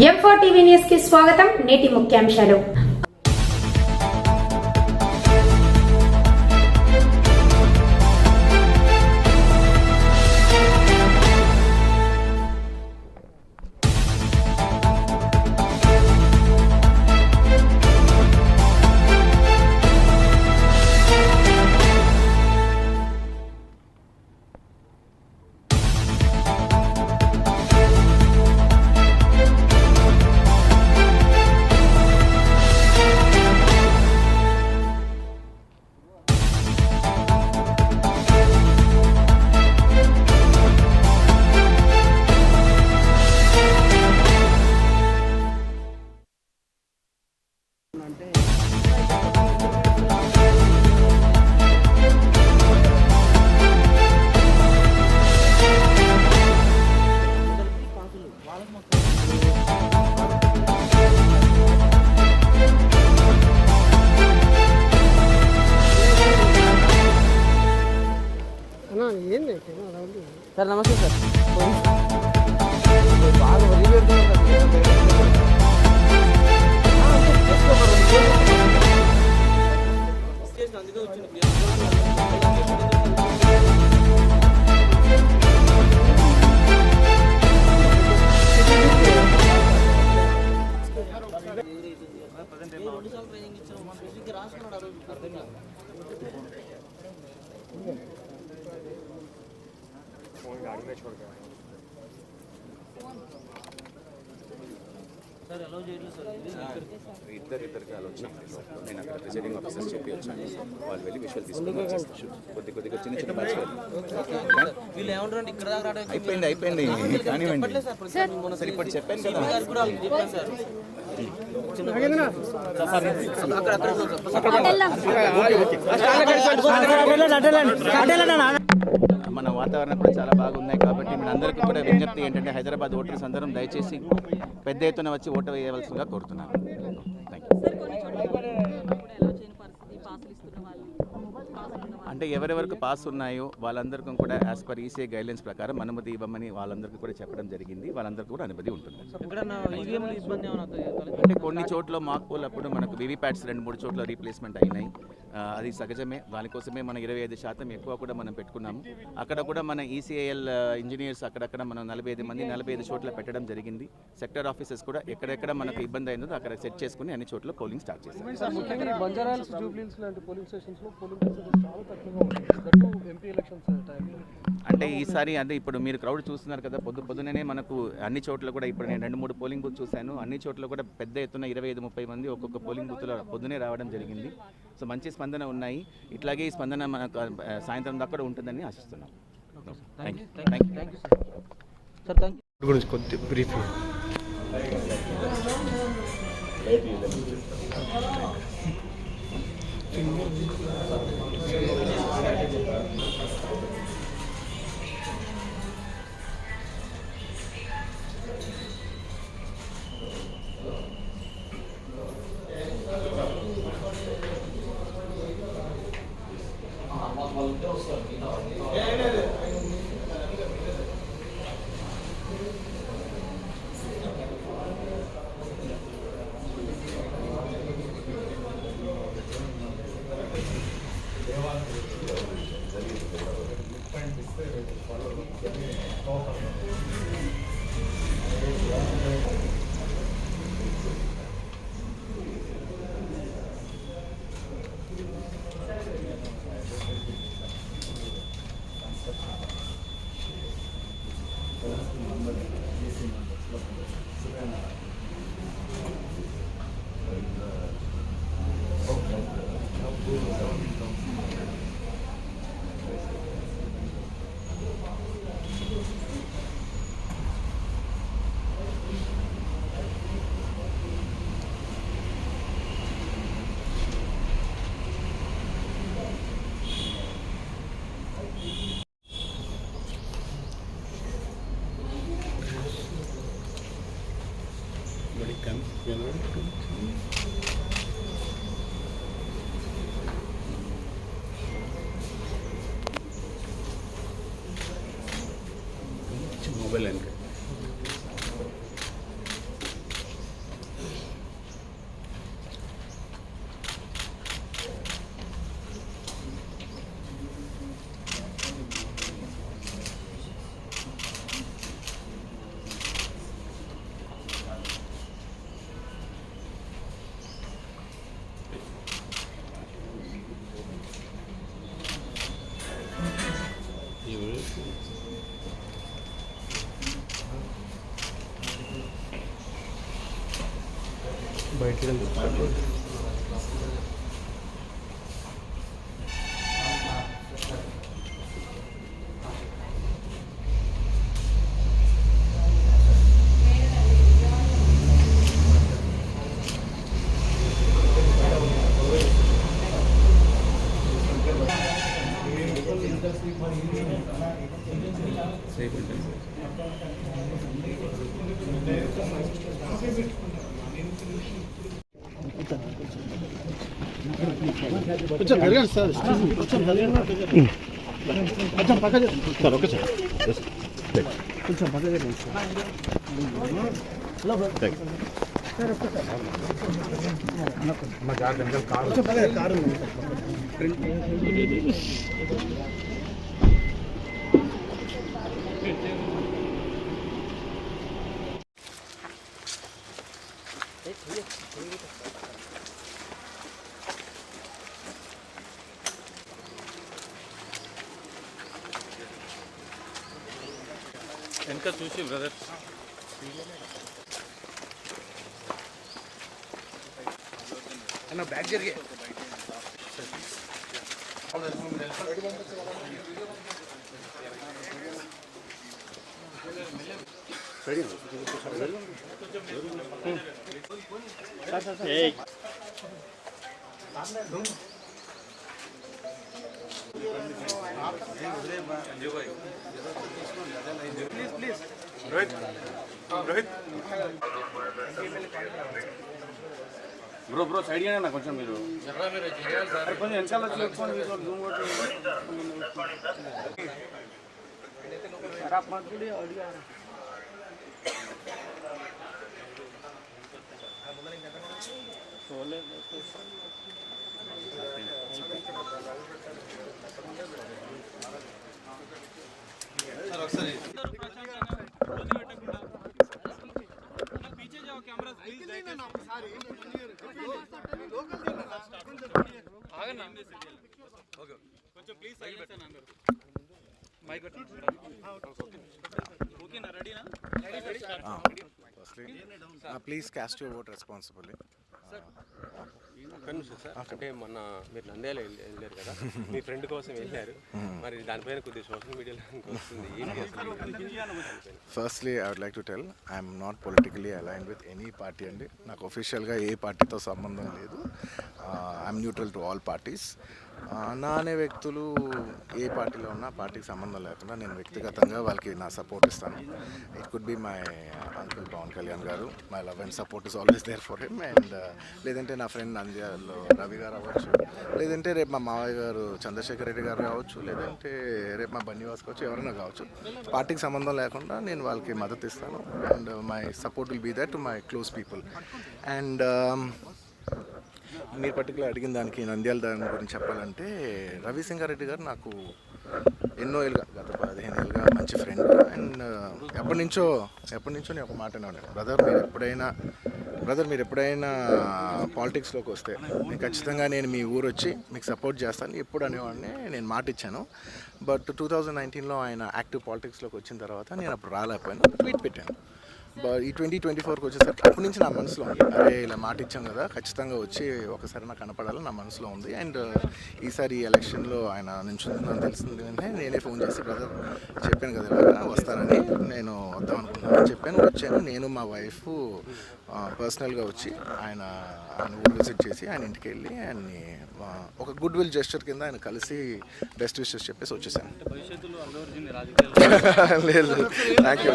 M4 TV news కి స్వాగతం. నేటి ముఖ్యాంశాలు. सर नमस्ते सर गाड़ी में छोड़ गया सर हेलो जेडू सर ఇద్దరికి ఆలోచన నేను అక్కడ ప్రిసైడింగ్ ఆఫీసర్స్ చెప్పి వచ్చాను వాళ్ళు వెళ్ళి విషయాలు తీసుకుని కొద్దిగా చిన్న చిన్న మ్యాచ్ వీళ్ళు ఏమంటారు ఇక్కడ దాకా రావడం అయిపోయింది కానివ్వండి సరే ఇప్పుడు చెప్పాను కదా మన వాతావరణం కూడా చాలా బాగున్నాయి కాబట్టి మీ అందరికీ కూడా విజ్ఞప్తి ఏంటంటే హైదరాబాద్ ఓటర్స్ అందరం దయచేసి పెద్ద ఎత్తున వచ్చి ఓటు వేయవలసిందిగా కోరుతున్నాను. అంటే ఎవరెవరికి పాస్ ఉన్నాయో వాళ్ళందరికీ కూడా యాజ్ పర్ ఈసీఐ గైడ్లైన్స్ ప్రకారం అనుమతి ఇవ్వమని వాళ్ళందరికీ కూడా చెప్పడం జరిగింది. వాళ్ళందరికీ కూడా అనుమతి ఉంటుంది. అంటే కొన్ని చోట్ల మాక్ పోల్ అప్పుడు మనకు వీవీప్యాట్స్ 2-3 చోట్ల రీప్లేస్మెంట్ అయినాయి. అది సహజమే. దానికోసమే మనం 25% ఎక్కువ కూడా మనం పెట్టుకున్నాము. అక్కడ కూడా మన ఈసీఐఎల్ ఇంజనీర్స్ అక్కడక్కడ మనం 45 మంది 45 చోట్ల పెట్టడం జరిగింది. సెక్టర్ ఆఫీసర్స్ కూడా ఎక్కడెక్కడ మనకు ఇబ్బంది అయిందో అక్కడ సెట్ చేసుకుని అన్ని చోట్ల పోలింగ్ స్టార్ట్ చేశారు. అంటే ఈసారి అంటే ఇప్పుడు మీరు క్రౌడ్ చూస్తున్నారు కదా, పొద్దునే మనకు అన్ని చోట్ల కూడా ఇప్పుడు నేను 2-3 పోలింగ్ బూత్ చూశాను. అన్ని చోట్ల కూడా పెద్ద ఎత్తున 25-30 మంది ఒక్కొక్క పోలింగ్ బూత్లో పొద్దునే రావడం జరిగింది. సో మంచి స్పందన ఉన్నాయి. ఇట్లాగే ఈ స్పందన మనకు సాయంత్రం దాకా కూడా ఉంటుందని ఆశిస్తున్నాం. मोबाइल కొంచెం జరగండి సార్, కొంచెం జరగండి, కొంచెం పక్క సార్, ఓకే సార్, కొంచెం పక్క జరగండి సార్. హలో సార్, కొంచెం పక్క కారు ఉంది వెనక చూసి బ్రదర్ అన్న బ్యాగ్ జరిగే బ్రో బ్రో సైడ్ అయినా కొంచెం మీరు కొంచెం వెనకాల కొంచెం ప్లీజ్ సైడ్ పెట్టండి అందరూ మైక్ ఓకేనా రెడీనా please caste your vote responsibly. అంటే మొన్న మీరు నంద్యాల వెళ్ళారు కదా, మీ ఫ్రెండ్ కోసం వెళ్ళారు, మరి దానిపైన కొద్దిగా సోషల్ మీడియాలో వస్తుంది ఏంటి అసలు? Firstly I would like to tell I'm not politically aligned with any party అండి. నాకు ఒఫిషియల్గా ఏ పార్టీతో సంబంధం లేదు. I'm neutral to all parties. నా అనే వ్యక్తులు ఏ పార్టీలో ఉన్నా పార్టీకి సంబంధం లేకుండా నేను వ్యక్తిగతంగా వాళ్ళకి నా సపోర్ట్ ఇస్తాను. It could be my uncle Pavan Kalyan garu. My love and support is always there for him. And లేదంటే నా ఫ్రెండ్ నంద్యాలలో రవి గారు అవ్వచ్చు, లేదంటే రేపు మా మావయ్య గారు చంద్రశేఖర్ రెడ్డి గారు కావచ్చు, లేదంటే రేపు మా బన్నివాస్ కావచ్చు, ఎవరైనా కావచ్చు. పార్టీకి సంబంధం లేకుండా నేను వాళ్ళకి మద్దతు ఇస్తాను. And my support will be that to my close people. And మీరు పర్టికులర్ అడిగిన దానికి నంద్యాల దాని గురించి చెప్పాలంటే, రవిసింగారెడ్డి గారు నాకు ఎన్నో ఏళ్ళుగా, గత 15 ఏళ్ళుగా మంచి ఫ్రెండ్. అండ్ ఎప్పటి నుంచో నేను ఒక మాట అన్నాను, బ్రదర్ మీరు ఎప్పుడైనా పాలిటిక్స్లోకి వస్తే నేను ఖచ్చితంగా నేను మీ ఊరు వచ్చి మీకు సపోర్ట్ చేస్తాను ఎప్పుడు అనేవాడిని. నేను మాట ఇచ్చాను. బట్ 2019లో ఆయన యాక్టివ్ పాలిటిక్స్లోకి వచ్చిన తర్వాత నేను అప్పుడు రాలేకపోయాను, ట్వీట్ పెట్టాను. ఈ 2024కి వచ్చేసరికి అప్పటి నుంచి నా మనసులో ఉంది, అరే ఇలా మాట ఇచ్చాం కదా, ఖచ్చితంగా వచ్చి ఒకసారి నాకు కనపడాలని నా మనసులో ఉంది. అండ్ ఈసారి ఈ ఎలక్షన్లో ఆయన నించుందని తెలిసింది అంటే నేనే ఫోన్ చేసి, బ్రదర్ చెప్పాను కదా ఇలా వస్తానని, నేను వద్దాం అనుకుంటున్నాను చెప్పాను. వచ్చాను, నేను మా వైఫ్ పర్సనల్గా వచ్చి ఆయన ఊరు విజిట్ చేసి ఆయన ఇంటికి వెళ్ళి ఆయన్ని ఒక గుడ్ విల్ జెస్చర్ కింద ఆయన కలిసి బెస్ట్ విషెస్ చెప్పేసి వచ్చేసాను. లేదు, థ్యాంక్ యూ.